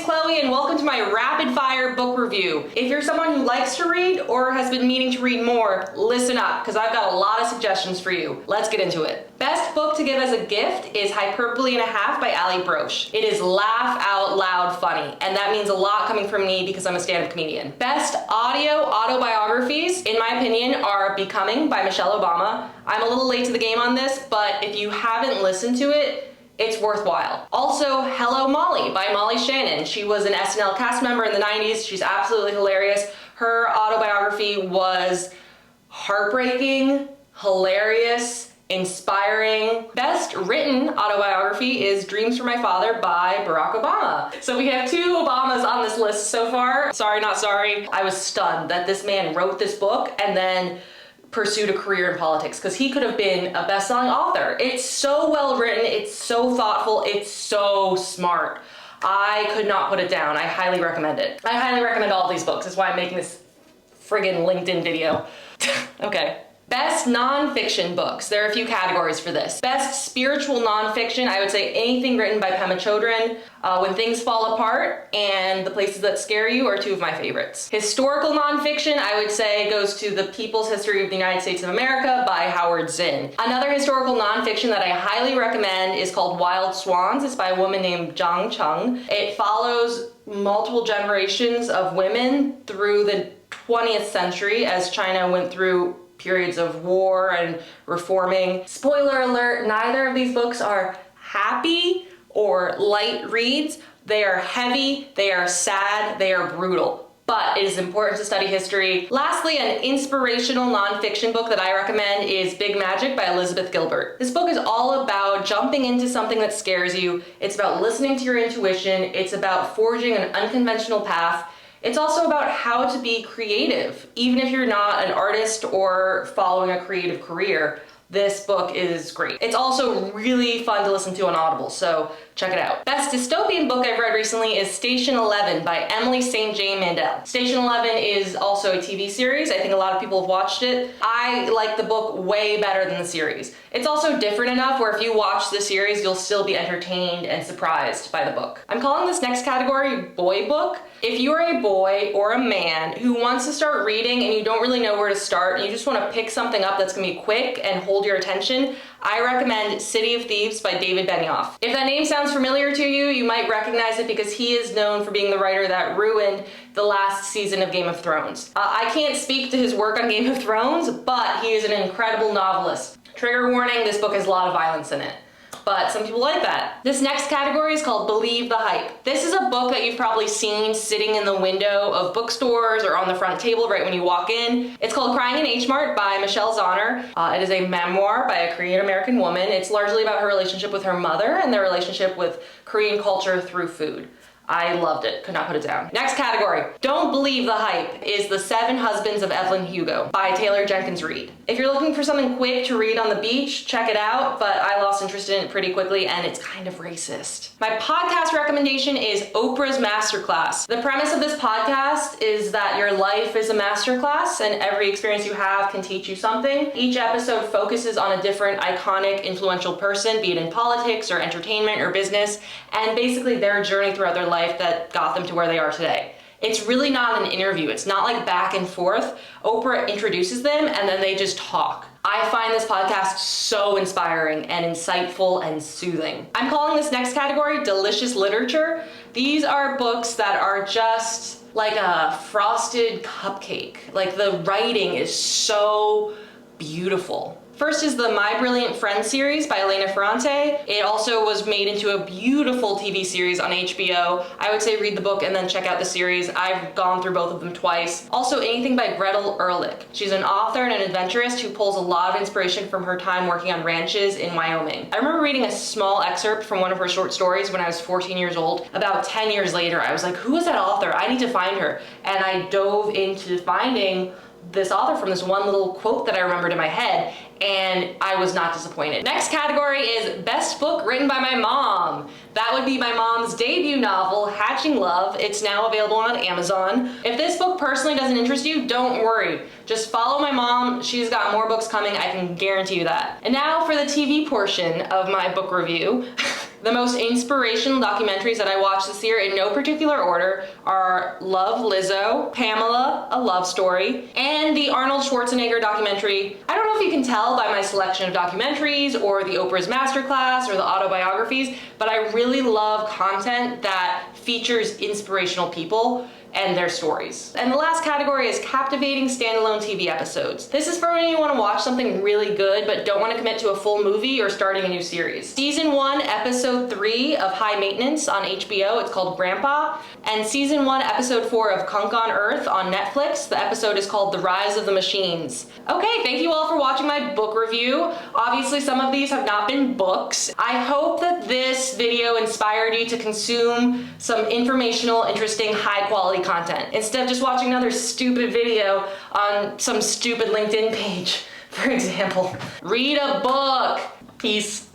it's Chloe and welcome to my rapid fire book review. If you're someone who likes to read or has been meaning to read more, listen up because I've got a lot of suggestions for you. Let's get into it. Best book to give as a gift is Hyperbole and a Half by Ali Broche. It is laugh out loud funny, and that means a lot coming from me because I'm a stand-up comedian. Best audio autobiographies, in my opinion, are Becoming by Michelle Obama. I'm a little late to the game on this, but if you haven't listened to it, it's worthwhile. Also, Hello Molly by Molly Shannon. She was an SNL cast member in the 90s. She's absolutely hilarious. Her autobiography was heartbreaking, hilarious, inspiring. Best written autobiography is Dreams from My Father by Barack Obama. So we have two Obamas on this list so far. Sorry, not sorry. I was stunned that this man wrote this book and then pursued a career in politics because he could have been a best-selling author. It's so well written, it's so thoughtful, it's so smart. I could not put it down. I highly recommend it. I highly recommend all of these books. That's why I'm making this friggin' LinkedIn video. Okay. Best non-fiction books. There are a few categories for this. Best spiritual non-fiction, I would say anything written by Pema Chodron. When Things Fall Apart and The Places That Scare You are two of my favorites. Historical non-fiction, I would say, goes to The People's History of the United States of America by Howard Zinn. Another historical non-fiction that I highly recommend is called Wild Swans. It's by a woman named Zhang Cheng. It follows multiple generations of women through the 20th century as China went through periods of war and reforming. Spoiler alert, neither of these books are happy or light reads. They are heavy, they are sad, they are brutal. But it is important to study history. Lastly, an inspirational non-fiction book that I recommend is Big Magic by Elizabeth Gilbert. This book is all about jumping into something that scares you. It's about listening to your intuition. It's about forging an unconventional path. It's also about how to be creative. Even if you're not an artist or following a creative career, this book is great. It's also really fun to listen to on Audible, so check it out. Best dystopian book I've read recently is Station 11 by Emily St. James Mandel. Station 11 is also a TV series. I think a lot of people have watched it. I like the book way better than the series. It's also different enough where if you watch the series, you'll still be entertained and surprised by the book. I'm calling this next category boy book. If you're a boy or a man who wants to start reading and you don't really know where to start and you just want to pick something up that's gonna be quick and hold your attention, I recommend City of Thieves by David Benioff. If that name sounds familiar to you, you might recognize it because he is known for being the writer that ruined the last season of Game of Thrones. I can't speak to his work on Game of Thrones, but he is an incredible novelist. Trigger warning, this book has a lot of violence in it, but some people like that. This next category is called Believe the Hype. This is a book that you've probably seen sitting in the window of bookstores or on the front table right when you walk in. It's called Crying in H Mart by Michelle Zauner. It is a memoir by a Korean American woman. It's largely about her relationship with her mother and their relationship with Korean culture through food. I loved it, could not put it down. Next category, Don't Believe the Hype, is The Seven Husbands of Evelyn Hugo by Taylor Jenkins Reid. If you're looking for something quick to read on the beach, check it out, but I lost interest in it pretty quickly and it's kind of racist. My podcast recommendation is Oprah's Masterclass. The premise of this podcast is that your life is a masterclass and every experience you have can teach you something. Each episode focuses on a different iconic, influential person, be it in politics or entertainment or business, and basically their journey throughout their life that got them to where they are today. It's really not an interview. It's not like back and forth. Oprah introduces them and then they just talk. I find this podcast so inspiring and insightful and soothing. I'm calling this next category Delicious Literature. These are books that are just like a frosted cupcake. Like the writing is so beautiful. First is the My Brilliant Friend series by Elena Ferrante. It also was made into a beautiful TV series on HBO. I would say read the book and then check out the series. I've gone through both of them twice. Also anything by Gretel Ehrlich. She's an author and an adventurist who pulls a lot of inspiration from her time working on ranches in Wyoming. I remember reading a small excerpt from one of her short stories when I was 14 years old. About 10 years later, I was like, who is that author? I need to find her. And I dove into finding this author from this one little quote that I remembered in my head, and I was not disappointed. Next category is Best Book Written by My Mom. That would be my mom's debut novel, Hatching Love. It's now available on Amazon. If this book personally doesn't interest you, don't worry. Just follow my mom. She's got more books coming, I can guarantee you that. And now for the TV portion of my book review. The most inspirational documentaries that I watched this year in no particular order are Love, Lizzo, Pamela, A Love Story, and the Arnold Schwarzenegger documentary. I don't know if you can tell by my selection of documentaries or the Oprah's Masterclass or the autobiographies, but I really love content that features inspirational people and their stories. And the last category is captivating standalone TV episodes. This is for when you want to watch something really good but don't want to commit to a full movie or starting a new series. Season 1, Episode 3 of High Maintenance on HBO, it's called Grandpa, and Season 1, Episode 4 of Kunk on Earth on Netflix. The episode is called The Rise of the Machines. Okay, thank you all for watching my book review. Obviously, some of these have not been books. I hope that this video inspired you to consume some informational, interesting, high-quality content instead of just watching another stupid video on some stupid LinkedIn page, for example. Read a book. Peace.